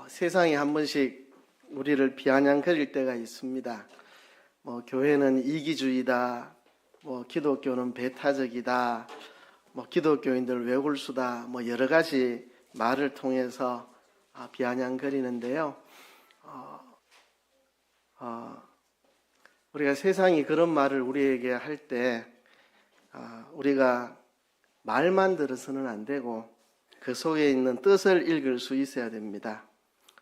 세상에 한 번씩 우리를 비아냥거릴 때가 있습니다. 교회는 이기주의다, 기독교는 배타적이다, 기독교인들 외골수다, 여러 가지 말을 통해서 비아냥거리는데요. 우리가 세상이 그런 말을 우리에게 할 때 우리가 말만 들어서는 안 되고 그 속에 있는 뜻을 읽을 수 있어야 됩니다.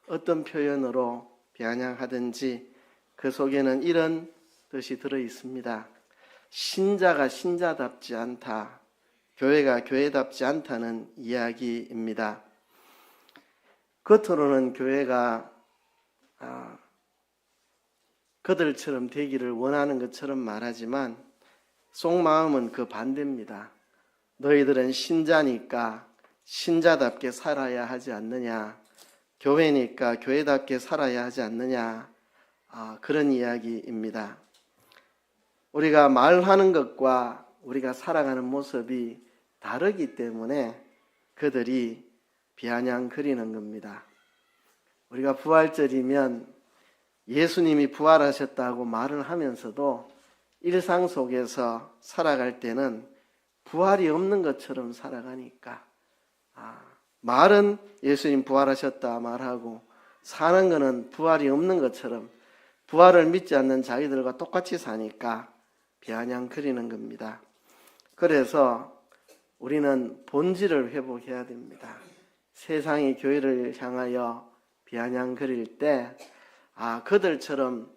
어떤 표현으로 비아냥하든지 그 속에는 이런 뜻이 들어 있습니다. 신자가 신자답지 않다, 교회가 교회답지 않다는 이야기입니다. 겉으로는 교회가 그들처럼 되기를 원하는 것처럼 말하지만 속마음은 그 반대입니다. 너희들은 신자니까 신자답게 살아야 하지 않느냐, 교회니까 교회답게 살아야 하지 않느냐, 그런 이야기입니다. 우리가 말하는 것과 우리가 살아가는 모습이 다르기 때문에 그들이 비아냥거리는 겁니다. 우리가 부활절이면 예수님이 부활하셨다고 말을 하면서도 일상 속에서 살아갈 때는 부활이 없는 것처럼 살아가니까 말은 예수님 부활하셨다 말하고 사는 것은 부활이 없는 것처럼 부활을 믿지 않는 자기들과 똑같이 사니까 비아냥거리는 겁니다. 그래서 우리는 본질을 회복해야 됩니다. 세상이 교회를 향하여 비아냥거릴 때 그들처럼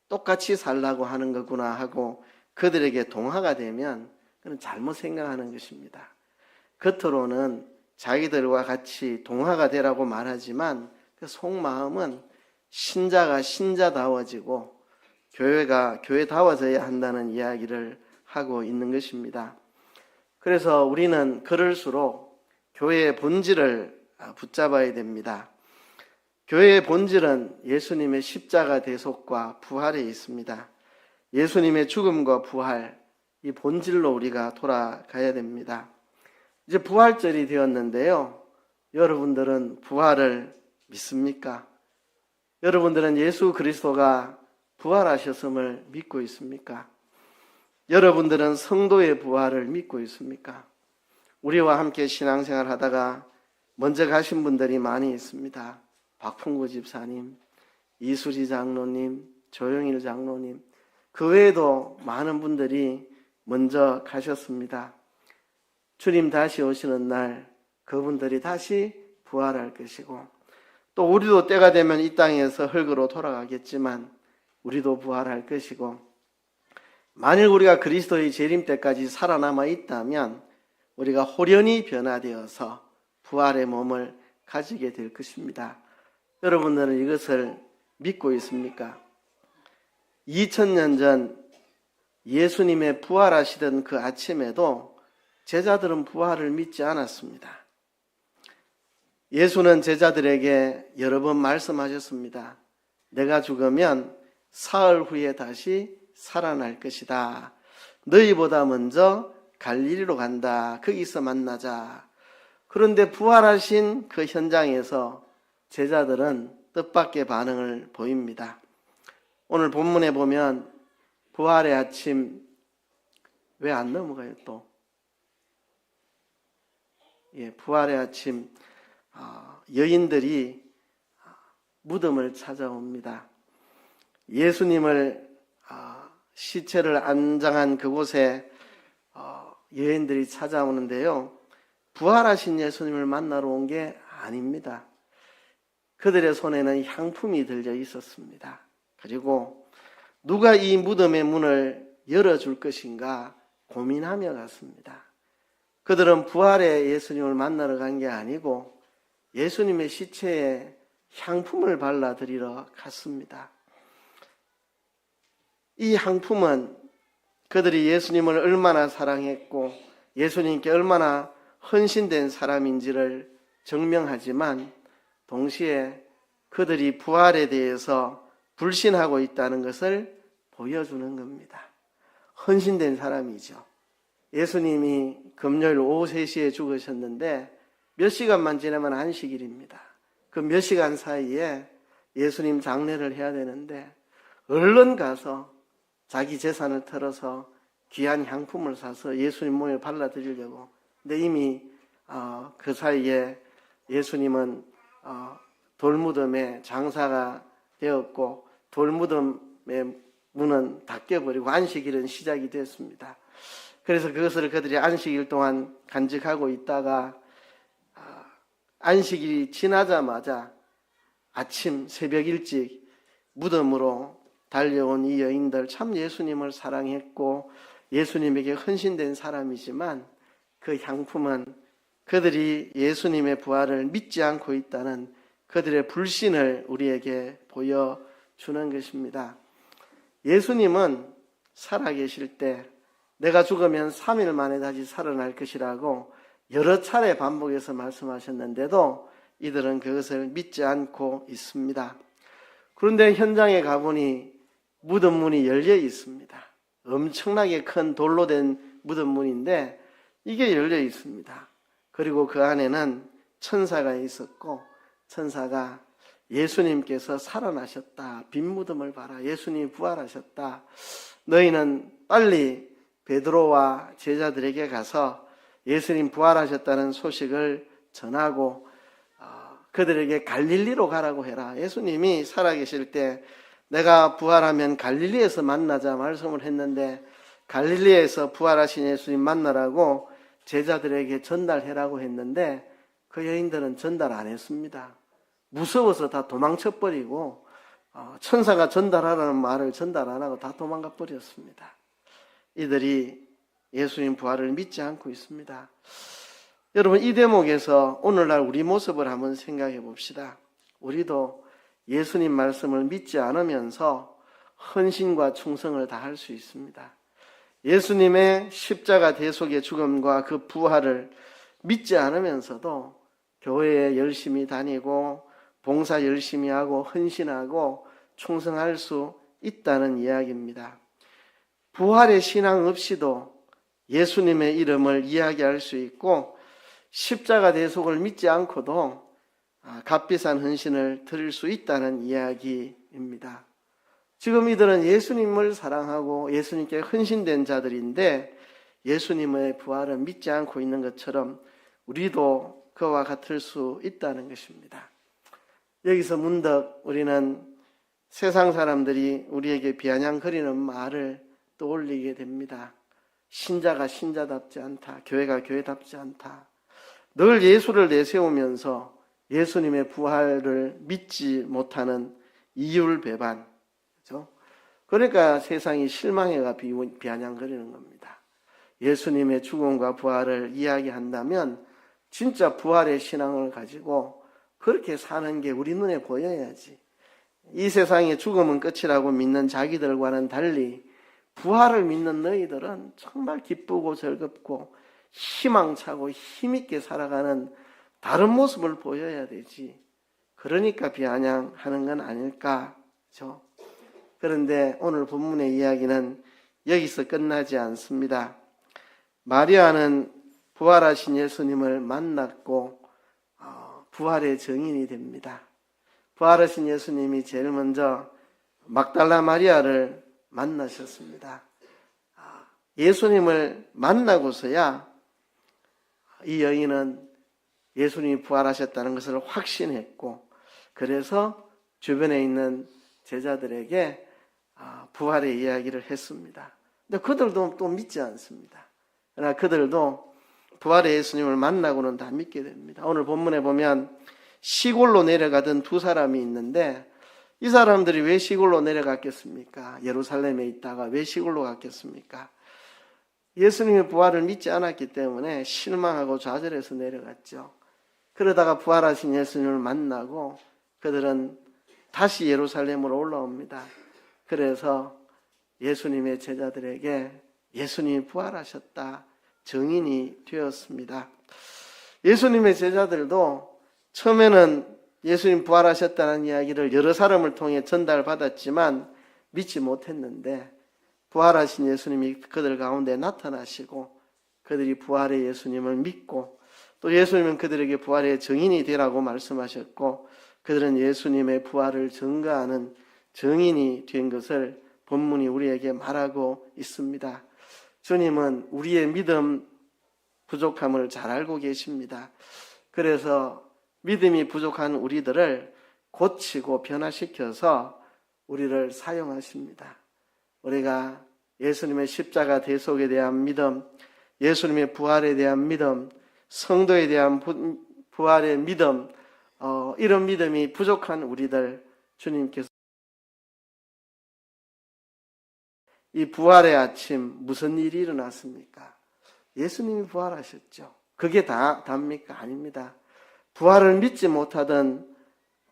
똑같이 살라고 하는 거구나 하고 그들에게 동화가 되면 그건 잘못 생각하는 것입니다. 겉으로는 자기들과 같이 동화가 되라고 말하지만 그 속마음은 신자가 신자다워지고 교회가 교회다워져야 한다는 이야기를 하고 있는 것입니다. 그래서 우리는 그럴수록 교회의 본질을 붙잡아야 됩니다. 교회의 본질은 예수님의 십자가 대속과 부활에 있습니다. 예수님의 죽음과 부활, 이 본질로 우리가 돌아가야 됩니다. 이제 부활절이 되었는데요. 여러분들은 부활을 믿습니까? 여러분들은 예수 그리스도가 부활하셨음을 믿고 있습니까? 여러분들은 성도의 부활을 믿고 있습니까? 우리와 함께 신앙생활 하다가 먼저 가신 분들이 많이 있습니다. 박풍구 집사님, 이수지 장로님, 조영일 장로님, 그 외에도 많은 분들이 먼저 가셨습니다. 주님 다시 오시는 날 그분들이 다시 부활할 것이고 또 우리도 때가 되면 이 땅에서 흙으로 돌아가겠지만 우리도 부활할 것이고 만일 우리가 그리스도의 재림 때까지 살아남아 있다면 우리가 홀연히 변화되어서 부활의 몸을 가지게 될 것입니다. 여러분들은 이것을 믿고 있습니까? 2000년 전 예수님의 부활하시던 그 아침에도 제자들은 부활을 믿지 않았습니다. 예수는 제자들에게 여러 번 말씀하셨습니다. 내가 죽으면 사흘 후에 다시 살아날 것이다. 너희보다 먼저 갈릴리로 간다. 거기서 만나자. 그런데 부활하신 그 현장에서 제자들은 뜻밖의 반응을 보입니다. 오늘 본문에 보면 부활의 아침, 왜 안 넘어가요 또? 부활의 아침, 여인들이 무덤을 찾아옵니다. 예수님을 시체를 안장한 그곳에 여인들이 찾아오는데요. 부활하신 예수님을 만나러 온 게 아닙니다. 그들의 손에는 향품이 들려 있었습니다. 그리고 누가 이 무덤의 문을 열어줄 것인가 고민하며 갔습니다. 그들은 부활의 예수님을 만나러 간 게 아니고 예수님의 시체에 향품을 발라드리러 갔습니다. 이 향품은 그들이 예수님을 얼마나 사랑했고 예수님께 얼마나 헌신된 사람인지를 증명하지만 동시에 그들이 부활에 대해서 불신하고 있다는 것을 보여주는 겁니다. 헌신된 사람이죠. 예수님이 금요일 오후 3시에 죽으셨는데 몇 시간만 지나면 안식일입니다. 그 몇 시간 사이에 예수님 장례를 해야 되는데 얼른 가서 자기 재산을 털어서 귀한 향품을 사서 예수님 몸에 발라드리려고. 근데 이미 그 사이에 예수님은 돌무덤에 장사가 되었고 돌무덤의 문은 닫혀버리고 안식일은 시작이 됐습니다. 그래서 그것을 그들이 안식일 동안 간직하고 있다가 안식일이 지나자마자 아침 새벽 일찍 무덤으로 달려온 이 여인들, 참 예수님을 사랑했고 예수님에게 헌신된 사람이지만 그 향품은 그들이 예수님의 부활을 믿지 않고 있다는 그들의 불신을 우리에게 보여주는 것입니다. 예수님은 살아계실 때 내가 죽으면 3일 만에 다시 살아날 것이라고 여러 차례 반복해서 말씀하셨는데도 이들은 그것을 믿지 않고 있습니다. 그런데 현장에 가보니 무덤 문이 열려 있습니다. 엄청나게 큰 돌로 된 무덤 문인데 이게 열려 있습니다. 그리고 그 안에는 천사가 있었고 천사가 예수님께서 살아나셨다. 빈 무덤을 봐라. 예수님이 부활하셨다. 너희는 빨리 베드로와 제자들에게 가서 예수님 부활하셨다는 소식을 전하고 그들에게 갈릴리로 가라고 해라. 예수님이 살아계실 때 내가 부활하면 갈릴리에서 만나자 말씀을 했는데 갈릴리에서 부활하신 예수님 만나라고 제자들에게 전달해라고 했는데 그 여인들은 전달 안 했습니다. 무서워서 다 도망쳐버리고 천사가 전달하라는 말을 전달 안 하고 다 도망가 버렸습니다. 이들이 예수님 부활을 믿지 않고 있습니다. 여러분, 이 대목에서 오늘날 우리 모습을 한번 생각해 봅시다. 우리도 예수님 말씀을 믿지 않으면서 헌신과 충성을 다할 수 있습니다. 예수님의 십자가 대속의 죽음과 그 부활을 믿지 않으면서도 교회에 열심히 다니고 봉사 열심히 하고 헌신하고 충성할 수 있다는 이야기입니다. 부활의 신앙 없이도 예수님의 이름을 이야기할 수 있고 십자가 대속을 믿지 않고도 값비싼 헌신을 드릴 수 있다는 이야기입니다. 지금 이들은 예수님을 사랑하고 예수님께 헌신된 자들인데 예수님의 부활을 믿지 않고 있는 것처럼 우리도 그와 같을 수 있다는 것입니다. 여기서 문득 우리는 세상 사람들이 우리에게 비아냥거리는 말을 떠올리게 됩니다. 신자가 신자답지 않다. 교회가 교회답지 않다. 늘 예수를 내세우면서 예수님의 부활을 믿지 못하는 이율배반. 그렇죠? 그러니까 세상이 실망해가 비아냥거리는 겁니다. 예수님의 죽음과 부활을 이야기한다면 진짜 부활의 신앙을 가지고 그렇게 사는 게 우리 눈에 보여야지. 이 세상의 죽음은 끝이라고 믿는 자기들과는 달리 부활을 믿는 너희들은 정말 기쁘고 즐겁고 희망차고 힘있게 살아가는 다른 모습을 보여야 되지. 그러니까 비아냥하는 건 아닐까. 그렇죠? 그런데 오늘 본문의 이야기는 여기서 끝나지 않습니다. 마리아는 부활하신 예수님을 만났고 부활의 증인이 됩니다. 부활하신 예수님이 제일 먼저 막달라 마리아를 만나셨습니다. 예수님을 만나고서야 이 여인은 예수님이 부활하셨다는 것을 확신했고 그래서 주변에 있는 제자들에게 부활의 이야기를 했습니다. 근데 그들도 또 믿지 않습니다. 그러나 그들도 부활의 예수님을 만나고는 다 믿게 됩니다. 오늘 본문에 보면 시골로 내려가던 두 사람이 있는데 이 사람들이 왜 시골로 내려갔겠습니까? 예루살렘에 있다가 왜 시골로 갔겠습니까? 예수님의 부활을 믿지 않았기 때문에 실망하고 좌절해서 내려갔죠. 그러다가 부활하신 예수님을 만나고 그들은 다시 예루살렘으로 올라옵니다. 그래서 예수님의 제자들에게 예수님이 부활하셨다 증인이 되었습니다. 예수님의 제자들도 처음에는 예수님 부활하셨다는 이야기를 여러 사람을 통해 전달받았지만 믿지 못했는데 부활하신 예수님이 그들 가운데 나타나시고 그들이 부활의 예수님을 믿고 또 예수님은 그들에게 부활의 증인이 되라고 말씀하셨고 그들은 예수님의 부활을 증거하는 증인이 된 것을 본문이 우리에게 말하고 있습니다. 주님은 우리의 믿음 부족함을 잘 알고 계십니다. 그래서 믿음이 부족한 우리들을 고치고 변화시켜서 우리를 사용하십니다. 우리가 예수님의 십자가 대속에 대한 믿음, 예수님의 부활에 대한 믿음, 성도에 대한 부활의 믿음, 이런 믿음이 부족한 우리들 주님께서 이 부활의 아침 무슨 일이 일어났습니까? 예수님이 부활하셨죠. 그게 답니까? 아닙니다. 부활을 믿지 못하던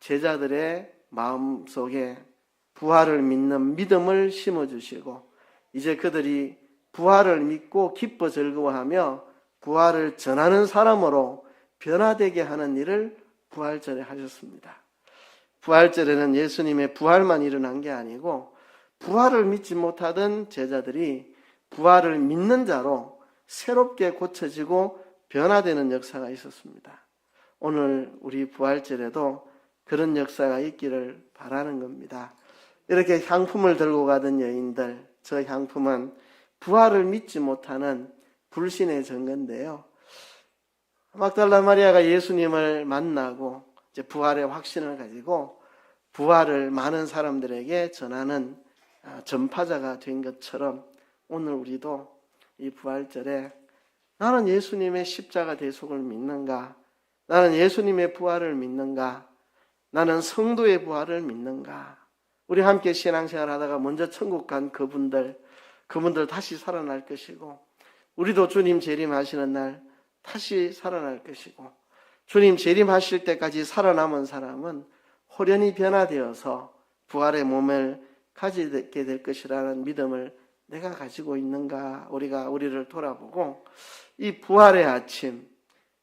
제자들의 마음속에 부활을 믿는 믿음을 심어주시고 이제 그들이 부활을 믿고 기뻐 즐거워하며 부활을 전하는 사람으로 변화되게 하는 일을 부활절에 하셨습니다. 부활절에는 예수님의 부활만 일어난 게 아니고 부활을 믿지 못하던 제자들이 부활을 믿는 자로 새롭게 고쳐지고 변화되는 역사가 있었습니다. 오늘 우리 부활절에도 그런 역사가 있기를 바라는 겁니다. 이렇게 향품을 들고 가던 여인들, 저 향품은 부활을 믿지 못하는 불신의 증거인데요. 막달라 마리아가 예수님을 만나고 이제 부활의 확신을 가지고 부활을 많은 사람들에게 전하는 전파자가 된 것처럼 오늘 우리도 이 부활절에 나는 예수님의 십자가 대속을 믿는가? 나는 예수님의 부활을 믿는가? 나는 성도의 부활을 믿는가? 우리 함께 신앙생활 하다가 먼저 천국 간 그분들 다시 살아날 것이고 우리도 주님 재림하시는 날 다시 살아날 것이고 주님 재림하실 때까지 살아남은 사람은 호련히 변화되어서 부활의 몸을 가지게 될 것이라는 믿음을 내가 가지고 있는가? 우리가 우리를 돌아보고 이 부활의 아침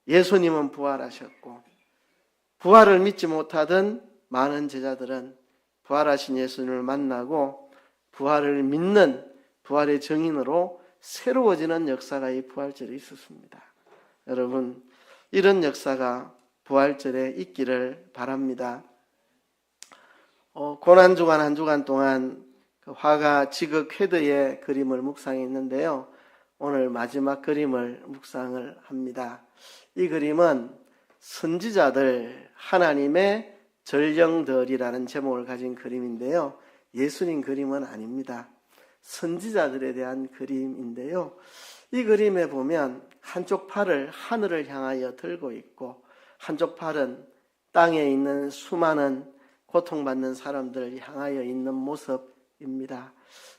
예수님은 부활하셨고 부활을 믿지 못하던 많은 제자들은 부활하신 예수님을 만나고 부활을 믿는 부활의 증인으로 새로워지는 역사가 이 부활절에 있었습니다. 여러분 이런 역사가 부활절에 있기를 바랍니다. 고난주간 한 주간 동안 그 화가 지극 회드의 그림을 묵상했는데요. 오늘 마지막 그림을 묵상을 합니다. 이 그림은 선지자들 하나님의 전령들이라는 제목을 가진 그림인데요. 예수님 그림은 아닙니다. 선지자들에 대한 그림인데요. 이 그림에 보면 한쪽 팔을 하늘을 향하여 들고 있고 한쪽 팔은 땅에 있는 수많은 고통받는 사람들을 향하여 있는 모습입니다.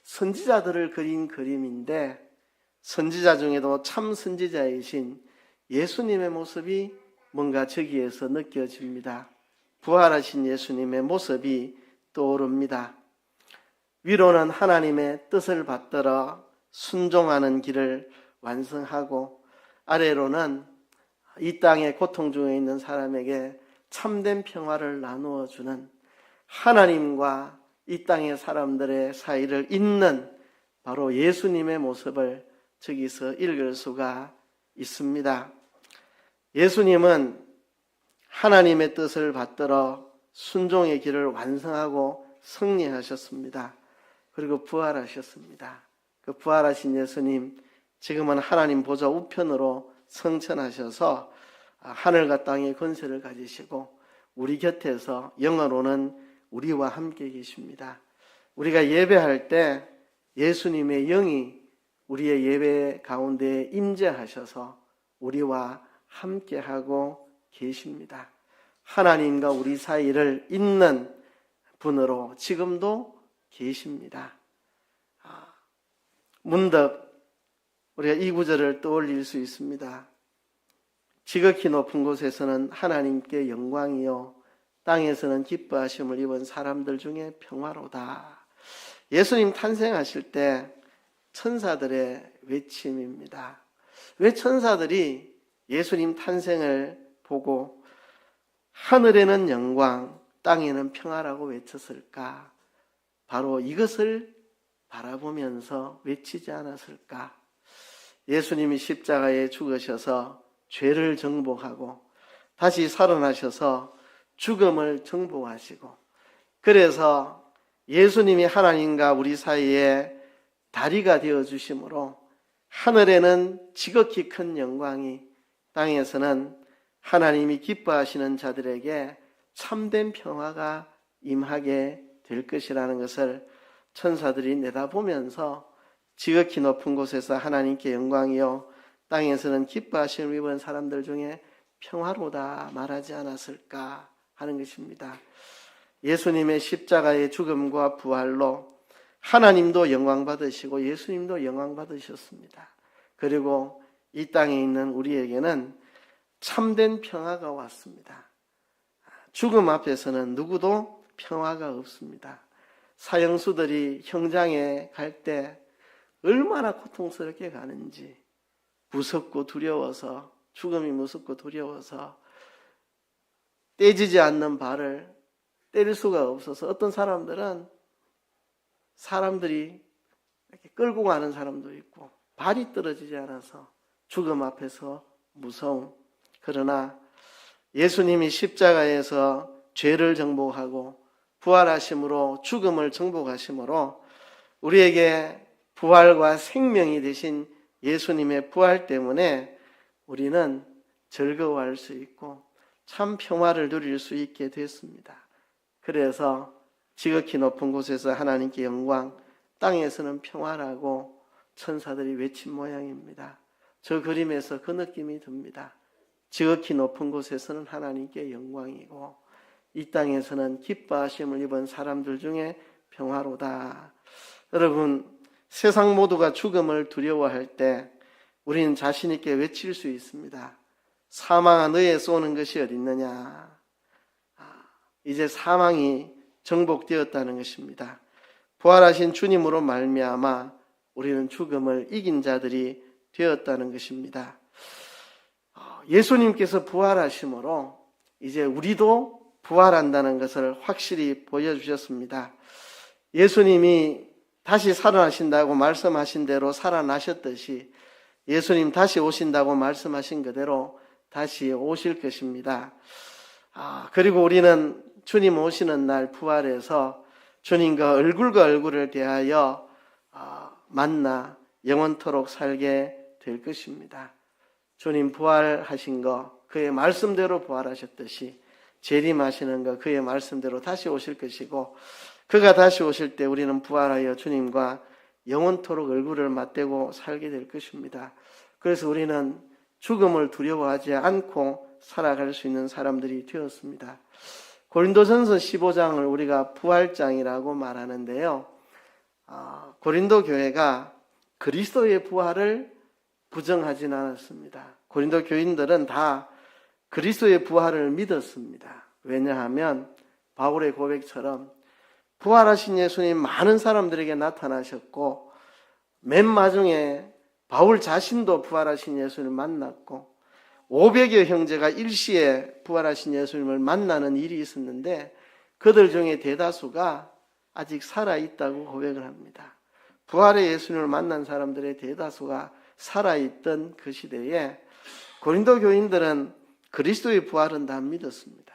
선지자들을 그린 그림인데 선지자 중에도 참 선지자이신 예수님의 모습이 뭔가 저기에서 느껴집니다. 부활하신 예수님의 모습이 떠오릅니다. 위로는 하나님의 뜻을 받들어 순종하는 길을 완성하고 아래로는 이 땅의 고통 중에 있는 사람에게 참된 평화를 나누어 주는 하나님과 이 땅의 사람들의 사이를 잇는 바로 예수님의 모습을 저기서 읽을 수가 있습니다. 예수님은 하나님의 뜻을 받들어 순종의 길을 완성하고 승리하셨습니다. 그리고 부활하셨습니다. 그 부활하신 예수님 지금은 하나님 보좌 우편으로 승천하셔서 하늘과 땅의 권세를 가지시고 우리 곁에서 영어로는 우리와 함께 계십니다. 우리가 예배할 때 예수님의 영이 우리의 예배 가운데 임재하셔서 우리와 함께하고 계십니다. 하나님과 우리 사이를 잇는 분으로 지금도 계십니다. 문득 우리가 이 구절을 떠올릴 수 있습니다. 지극히 높은 곳에서는 하나님께 영광이요 땅에서는 기뻐하심을 입은 사람들 중에 평화로다. 예수님 탄생하실 때 천사들의 외침입니다. 왜 천사들이 예수님 탄생을 보고 하늘에는 영광, 땅에는 평화라고 외쳤을까? 바로 이것을 바라보면서 외치지 않았을까? 예수님이 십자가에 죽으셔서 죄를 정복하고 다시 살아나셔서 죽음을 정복하시고, 그래서 예수님이 하나님과 우리 사이에 다리가 되어주심으로 하늘에는 지극히 큰 영광이, 땅에서는 하나님이 기뻐하시는 자들에게 참된 평화가 임하게 될 것이라는 것을 천사들이 내다보면서 지극히 높은 곳에서 하나님께 영광이요 땅에서는 기뻐하심을 입은 사람들 중에 평화로다 말하지 않았을까 하는 것입니다. 예수님의 십자가의 죽음과 부활로 하나님도 영광 받으시고 예수님도 영광 받으셨습니다. 그리고 이 땅에 있는 우리에게는 참된 평화가 왔습니다. 죽음 앞에서는 누구도 평화가 없습니다. 사형수들이 형장에 갈 때 얼마나 고통스럽게 가는지, 무섭고 두려워서, 죽음이 무섭고 두려워서 떼지지 않는 발을 때릴 수가 없어서 어떤 사람들은 사람들이 이렇게 끌고 가는 사람도 있고 발이 떨어지지 않아서 죽음 앞에서 무서움. 그러나 예수님이 십자가에서 죄를 정복하고 부활하심으로 죽음을 정복하심으로 우리에게 부활과 생명이 되신 예수님의 부활 때문에 우리는 즐거워할 수 있고 참 평화를 누릴 수 있게 됐습니다. 그래서 지극히 높은 곳에서 하나님께 영광, 땅에서는 평화라고 천사들이 외친 모양입니다. 저 그림에서 그 느낌이 듭니다. 지극히 높은 곳에서는 하나님께 영광이고 이 땅에서는 기뻐하심을 입은 사람들 중에 평화로다. 여러분, 세상 모두가 죽음을 두려워할 때 우리는 자신 있게 외칠 수 있습니다. 사망아 너의 쏘는 것이 어딨느냐. 이제 사망이 정복되었다는 것입니다. 부활하신 주님으로 말미암아 우리는 죽음을 이긴 자들이 되었다는 것입니다. 예수님께서 부활하심으로 이제 우리도 부활한다는 것을 확실히 보여주셨습니다. 예수님이 다시 살아나신다고 말씀하신 대로 살아나셨듯이 예수님 다시 오신다고 말씀하신 그대로 다시 오실 것입니다. 그리고 우리는 주님 오시는 날 부활해서 주님과 얼굴을 대하여 만나 영원토록 살게 될 것입니다. 주님 부활하신 거 그의 말씀대로 부활하셨듯이 재림하시는 거 그의 말씀대로 다시 오실 것이고 그가 다시 오실 때 우리는 부활하여 주님과 영원토록 얼굴을 맞대고 살게 될 것입니다. 그래서 우리는 죽음을 두려워하지 않고 살아갈 수 있는 사람들이 되었습니다. 고린도전서 15장을 우리가 부활장이라고 말하는데요. 고린도 교회가 그리스도의 부활을 부정하진 않았습니다. 고린도 교인들은 다 그리스도의 부활을 믿었습니다. 왜냐하면 바울의 고백처럼 부활하신 예수님 많은 사람들에게 나타나셨고 맨 마중에 바울 자신도 부활하신 예수님을 만났고 500여 형제가 일시에 부활하신 예수님을 만나는 일이 있었는데 그들 중에 대다수가 아직 살아있다고 고백을 합니다. 부활의 예수님을 만난 사람들의 대다수가 살아있던 그 시대에 고린도 교인들은 그리스도의 부활은 다 믿었습니다.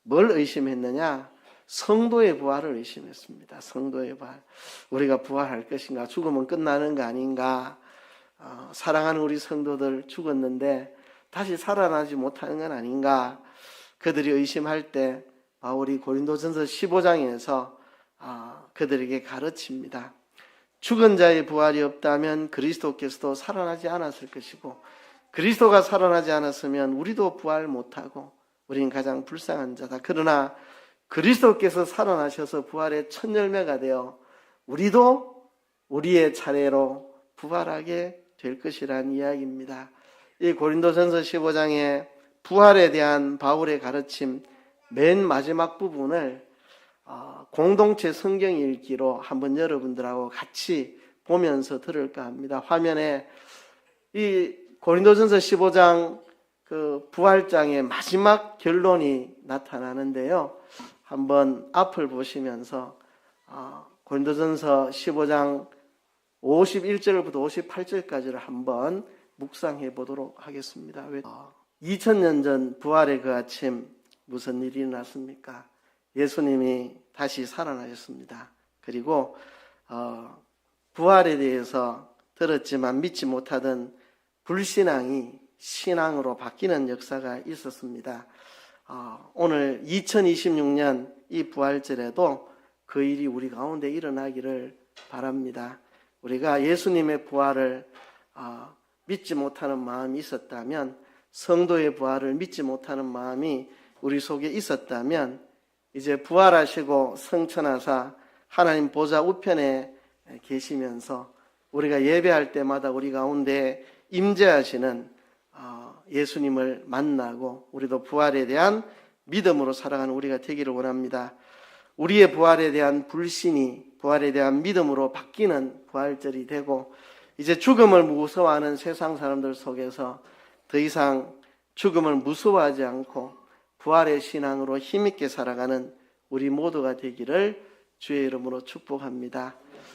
뭘 의심했느냐? 성도의 부활을 의심했습니다. 성도의 부활. 우리가 부활할 것인가? 죽으면 끝나는 거 아닌가? 사랑하는 우리 성도들 죽었는데 다시 살아나지 못하는 건 아닌가? 그들이 의심할 때 바울이 고린도전서 15장에서 그들에게 가르칩니다. 죽은 자의 부활이 없다면 그리스도께서도 살아나지 않았을 것이고 그리스도가 살아나지 않았으면 우리도 부활 못하고 우리는 가장 불쌍한 자다. 그러나 그리스도께서 살아나셔서 부활의 첫 열매가 되어 우리도 우리의 차례로 부활하게 될 것이라는 이야기입니다. 이 고린도전서 15장의 부활에 대한 바울의 가르침 맨 마지막 부분을 공동체 성경 읽기로 한번 여러분들하고 같이 보면서 들을까 합니다. 화면에 이 고린도전서 15장 그 부활장의 마지막 결론이 나타나는데요. 한번 앞을 보시면서 고린도전서 15장 51절부터 58절까지를 한번 묵상해 보도록 하겠습니다. 2000년 전 부활의 그 아침 무슨 일이 일어났습니까? 예수님이 다시 살아나셨습니다. 그리고 부활에 대해서 들었지만 믿지 못하던 불신앙이 신앙으로 바뀌는 역사가 있었습니다. 오늘 2026년 이 부활절에도 그 일이 우리 가운데 일어나기를 바랍니다. 우리가 예수님의 부활을 믿지 못하는 마음이 있었다면, 성도의 부활을 믿지 못하는 마음이 우리 속에 있었다면, 이제 부활하시고 성천하사 하나님 보좌 우편에 계시면서 우리가 예배할 때마다 우리 가운데 임재하시는 예수님을 만나고 우리도 부활에 대한 믿음으로 살아가는 우리가 되기를 원합니다. 우리의 부활에 대한 불신이 부활에 대한 믿음으로 바뀌는 부활절이 되고, 이제 죽음을 무서워하는 세상 사람들 속에서 더 이상 죽음을 무서워하지 않고 부활의 신앙으로 힘있게 살아가는 우리 모두가 되기를 주의 이름으로 축복합니다.